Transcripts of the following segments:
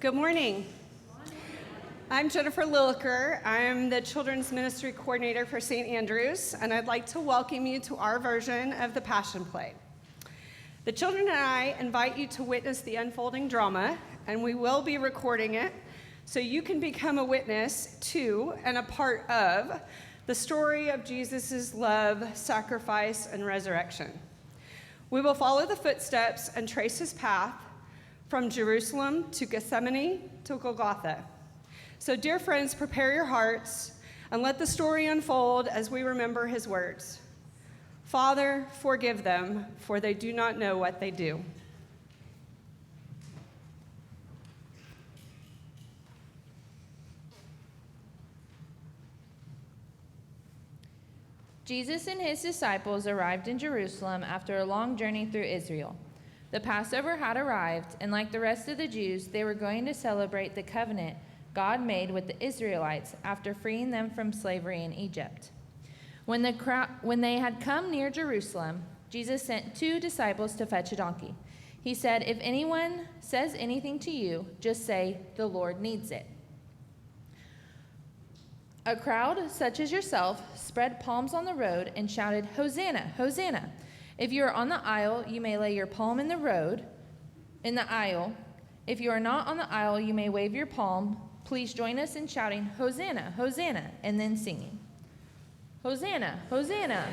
Good morning. I'm Jennifer Lilliker. I'm the Children's Ministry Coordinator for St. Andrews, and I'd like to welcome you to our version of the Passion Play. The children and I invite you to witness the unfolding drama, and we will be recording it so you can become a witness to and a part of the story of Jesus' love, sacrifice, and resurrection. We will follow the footsteps and trace his path from Jerusalem to Gethsemane to Golgotha. So, dear friends, prepare your hearts and let the story unfold as we remember his words. Father, forgive them, for they do not know what they do. Jesus and his disciples arrived in Jerusalem after a long journey through Israel. The Passover had arrived, and like the rest of the Jews, they were going to celebrate the covenant God made with the Israelites after freeing them from slavery in Egypt. When they had come near Jerusalem, Jesus sent 2 disciples to fetch a donkey. He said, "If anyone says anything to you, just say, 'The Lord needs it.'" A crowd, such as yourself, spread palms on the road and shouted, "Hosanna, Hosanna!" If you are on the aisle, you may lay your palm in the aisle. If you are not on the aisle, you may wave your palm. Please join us in shouting, "Hosanna, Hosanna," and then singing, "Hosanna, Hosanna."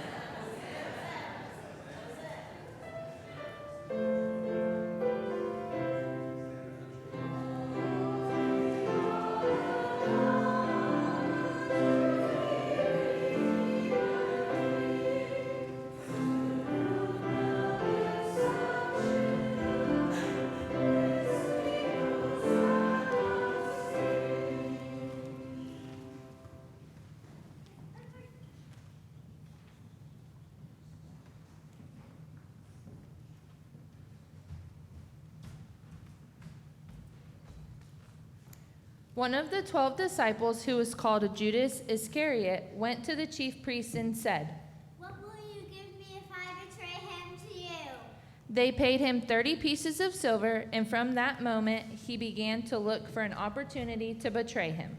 One of the 12 disciples, who was called Judas Iscariot, went to the chief priests and said, "What will you give me if I betray him to you?" They paid him 30 pieces of silver, and from that moment he began to look for an opportunity to betray him.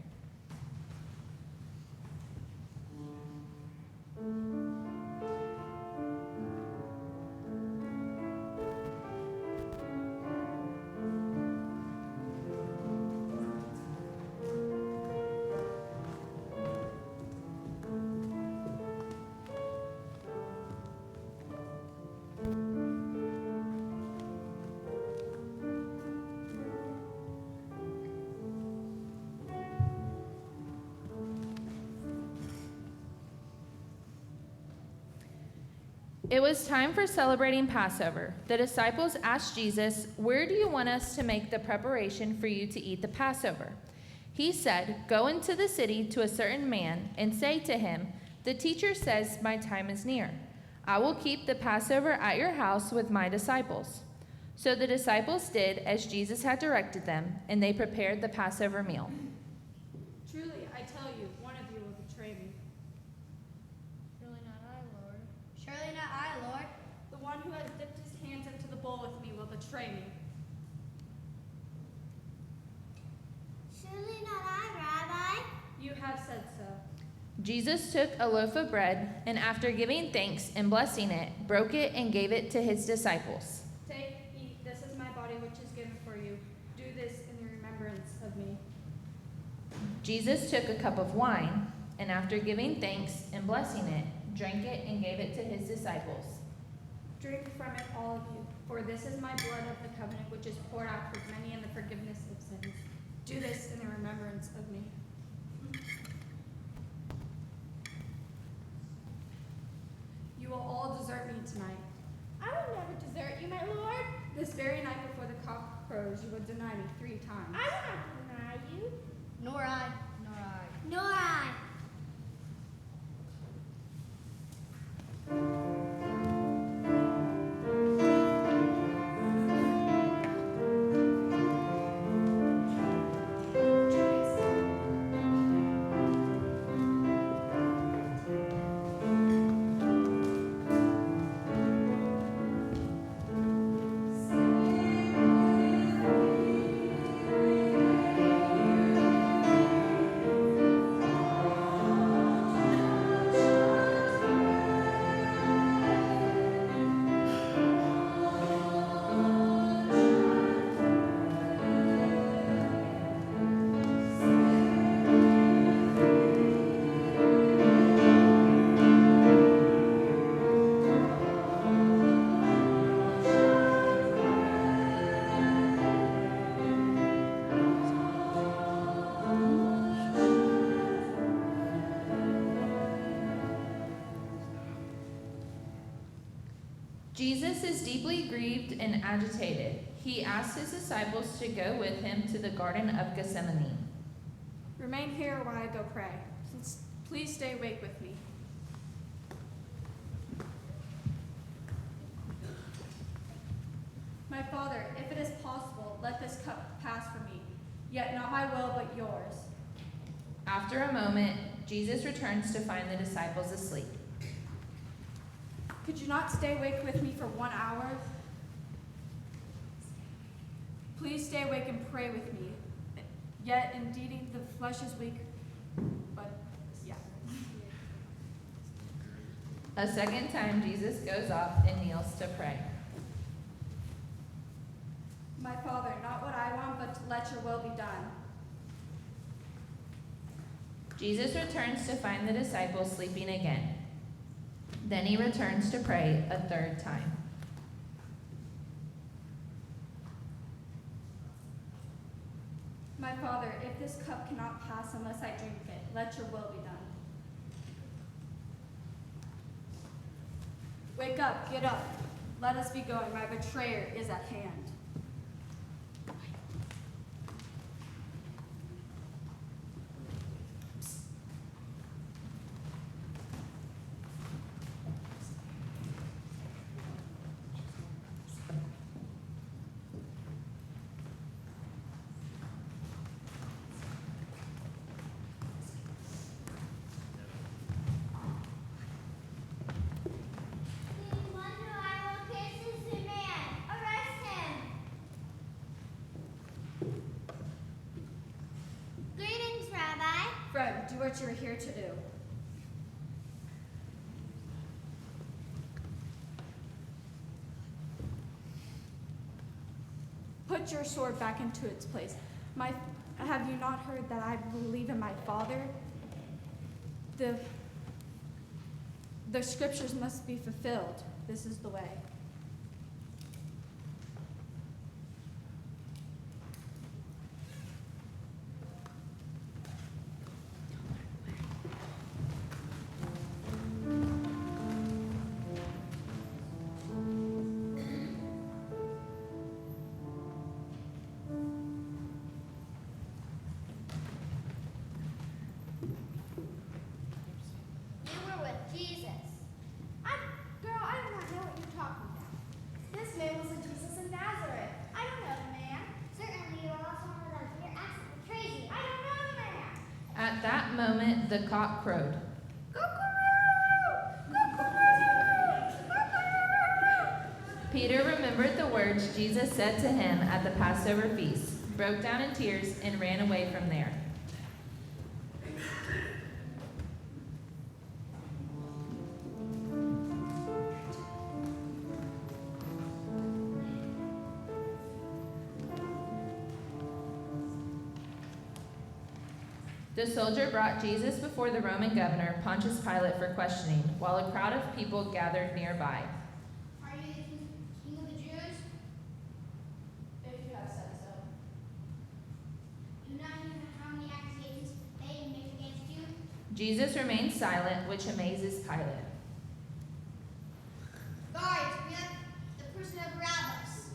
It was time for celebrating Passover. The disciples asked Jesus, "Where do you want us to make the preparation for you to eat the Passover?" He said, "Go into the city to a certain man and say to him, 'The teacher says my time is near. I will keep the Passover at your house with my disciples.'" So the disciples did as Jesus had directed them, and they prepared the Passover meal. "Truly, I tell you, one of you will betray me." Surely not I, Lord. Surely not I, Lord. "The one who has dipped his hands into the bowl with me will betray me." Surely not I, Rabbi. "You have said so." Jesus took a loaf of bread, and after giving thanks and blessing it, broke it and gave it to his disciples. "Take, eat, this is my body which is given for you. Do this in the remembrance of me." Jesus took a cup of wine, and after giving thanks and blessing it, drank it and gave it to his disciples. "Drink from it, all of you, for this is my blood of the covenant which is poured out for many in the forgiveness of sins. Do this in the remembrance of me." "You will all desert me tonight." I will never desert you, my Lord. "This very night before the cock crows, you will deny me 3 times." I will not deny you. Nor I. Nor I. Nor I. Jesus is deeply grieved and agitated. He asks his disciples to go with him to the Garden of Gethsemane. Remain here while I go pray. Please stay awake with me. My Father, if it is possible, let this cup pass from me. Yet not my will, but yours. After a moment, Jesus returns to find the disciples asleep. Could you not stay awake with me for 1 hour? Please stay awake and pray with me. Yet indeed the flesh is weak, but yeah. A second time, Jesus goes off and kneels to pray. My Father, not what I want, but let your will be done. Jesus returns to find the disciples sleeping again. Then he returns to pray a third time. My Father, if this cup cannot pass unless I drink it, let your will be done. Wake up, get up. Let us be going. My betrayer is at hand. Fred, do what you're here to do. Put your sword back into its place. Have you not heard that I believe in my Father? The scriptures must be fulfilled. This is the way. At that moment, the cock crowed. Peter remembered the words Jesus said to him at the Passover feast, broke down in tears, and ran away from there. The soldier brought Jesus before the Roman governor, Pontius Pilate, for questioning, while a crowd of people gathered nearby. Are you the king of the Jews? If you have said so. Do not hear how many accusations they make against you? Jesus remained silent, which amazes Pilate. Guards, bring up the person of Barabbas.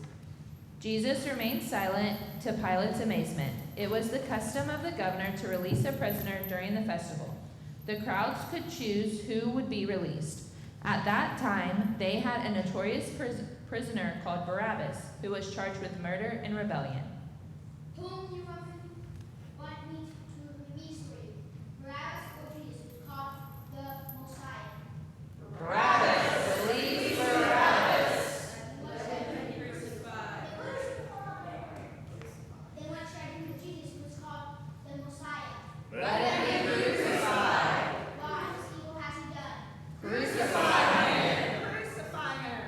Jesus remained silent to Pilate's amazement. It was the custom of the governor to release a prisoner during the festival. The crowds could choose who would be released. At that time, they had a notorious prisoner called Barabbas, who was charged with murder and rebellion. Whom you want me to release for you? Barabbas or Jesus, called the Messiah? Barabbas! Release Barabbas! Then what should I do with Jesus, who is called the Messiah? Let him be crucified! Why? What evil has he done? Crucify him! Crucify him.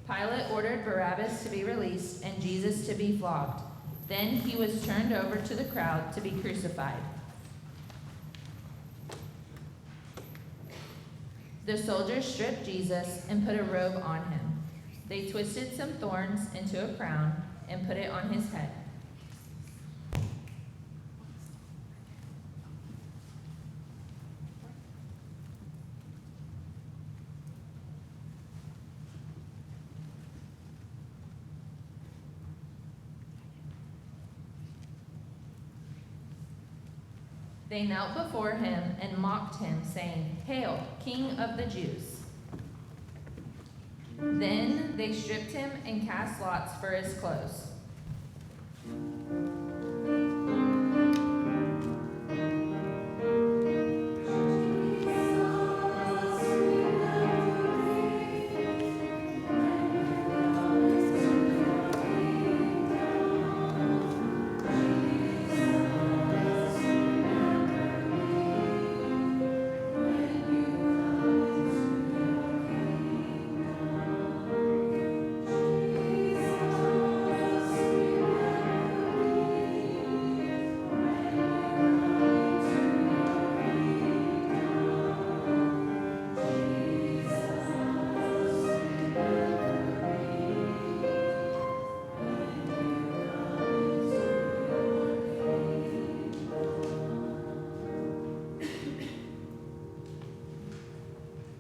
Pilate ordered Barabbas to be released and Jesus to be flogged. Then he was turned over to the crowd to be crucified. The soldiers stripped Jesus and put a robe on him. They twisted some thorns into a crown and put it on his head. They knelt before him and mocked him, saying, "Hail, King of the Jews!" Then they stripped him and cast lots for his clothes.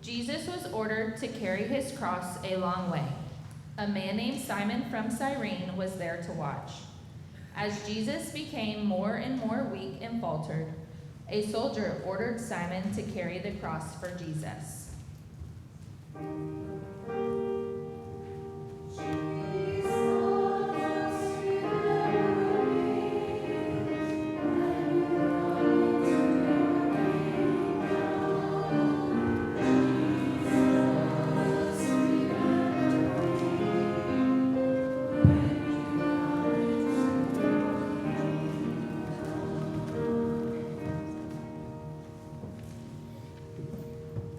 Jesus was ordered to carry his cross a long way. A man named Simon from Cyrene was there to watch. As Jesus became more and more weak and faltered, a soldier ordered Simon to carry the cross for Jesus.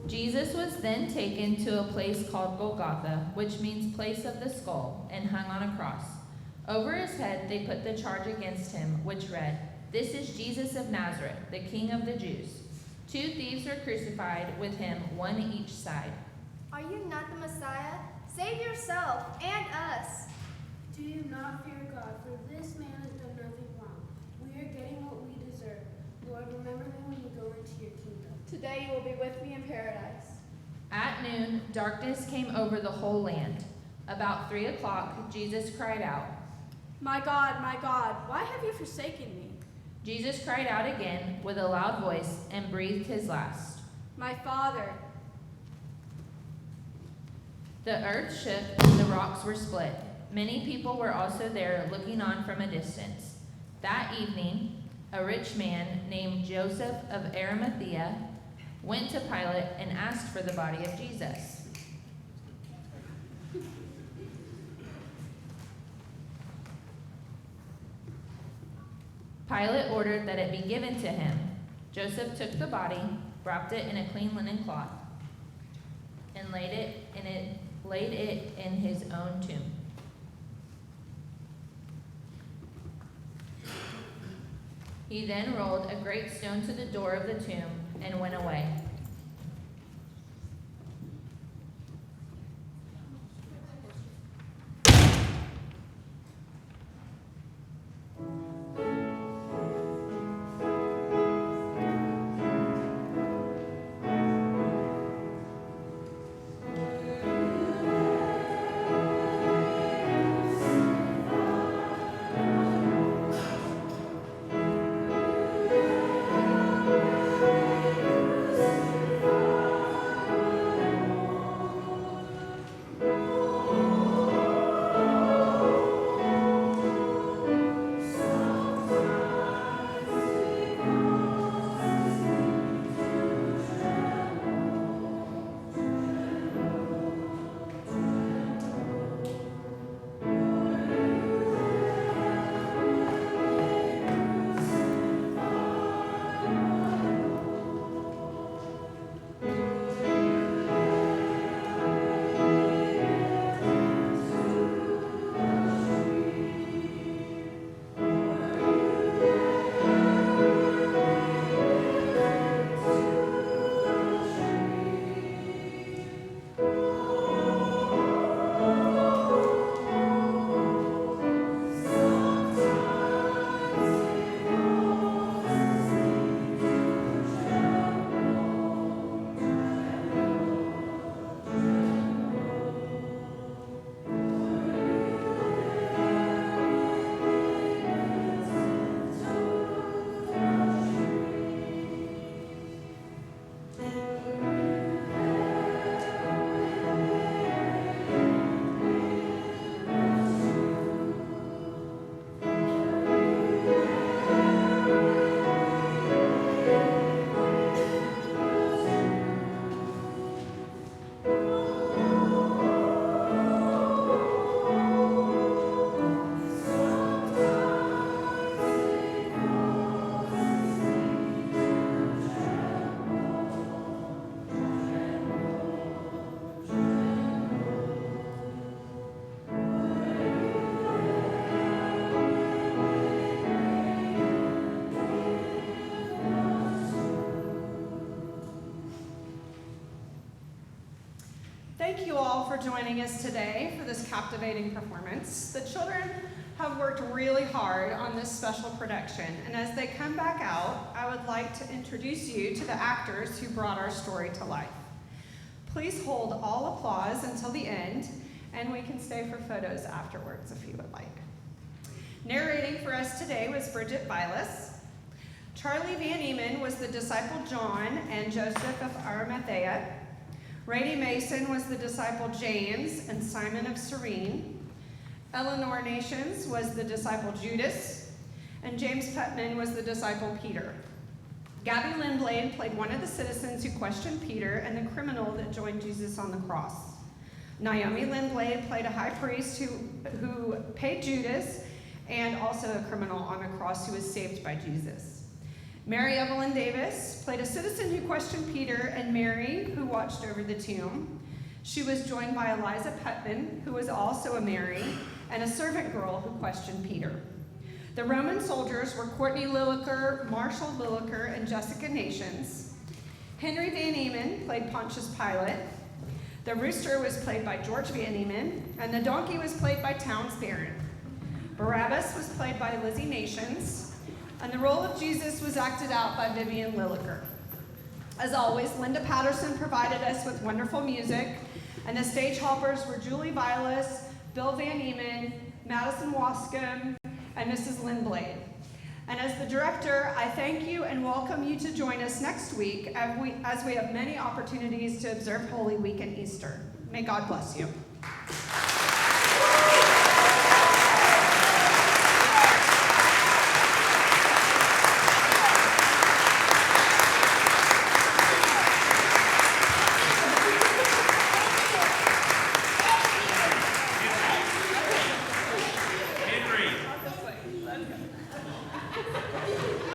Jesus was then taken to a place called Golgotha, which means place of the skull, and hung on a cross. Over his head they put the charge against him, which read, "This is Jesus of Nazareth, the King of the Jews." 2 thieves were crucified with him, one each side. Are you not the Messiah? Save yourself and us. Do you not fear God, for this man has done nothing wrong. We are getting what we deserve. Lord, remember me when you go into your kingdom. Today you will be with me in paradise. At noon, darkness came over the whole land. About 3 o'clock, Jesus cried out. My God, why have you forsaken me? Jesus cried out again with a loud voice and breathed his last. My Father. The earth shook and the rocks were split. Many people were also there looking on from a distance. That evening, a rich man named Joseph of Arimathea went to Pilate and asked for the body of Jesus. Pilate ordered that it be given to him. Joseph took the body, wrapped it in a clean linen cloth, and laid it in his own tomb. He then rolled a great stone to the door of the tomb and went away. Thank you all for joining us today for this captivating performance. The children have worked really hard on this special production, and as they come back out, I would like to introduce you to the actors who brought our story to life. Please hold all applause until the end, and we can stay for photos afterwards if you would like. Narrating for us today was Bridget Vilas. Charlie Van Eman was the disciple John and Joseph of Arimathea. Rady Mason was the disciple James and Simon of Cyrene. Eleanor Nations was the disciple Judas, and James Putman was the disciple Peter. Gabby Lindblade played one of the citizens who questioned Peter and the criminal that joined Jesus on the cross. Naomi Lindblade played a high priest who paid Judas and also a criminal on the cross who was saved by Jesus. Mary Evelyn Davis played a citizen who questioned Peter and Mary who watched over the tomb. She was joined by Eliza Putman, who was also a Mary, and a servant girl who questioned Peter. The Roman soldiers were Courtney Lilliker, Marshall Lilliker, and Jessica Nations. Henry Van Eman played Pontius Pilate. The rooster was played by George Van Eman, and the donkey was played by Towns Barron. Barabbas was played by Lizzie Nations, and the role of Jesus was acted out by Vivian Lilliker. As always, Linda Patterson provided us with wonderful music, and the stage helpers were Julie Vilas, Bill Van Eman, Madison Wascom, and Mrs. Lindblade. And as the director, I thank you and welcome you to join us next week as we have many opportunities to observe Holy Week and Easter. May God bless you.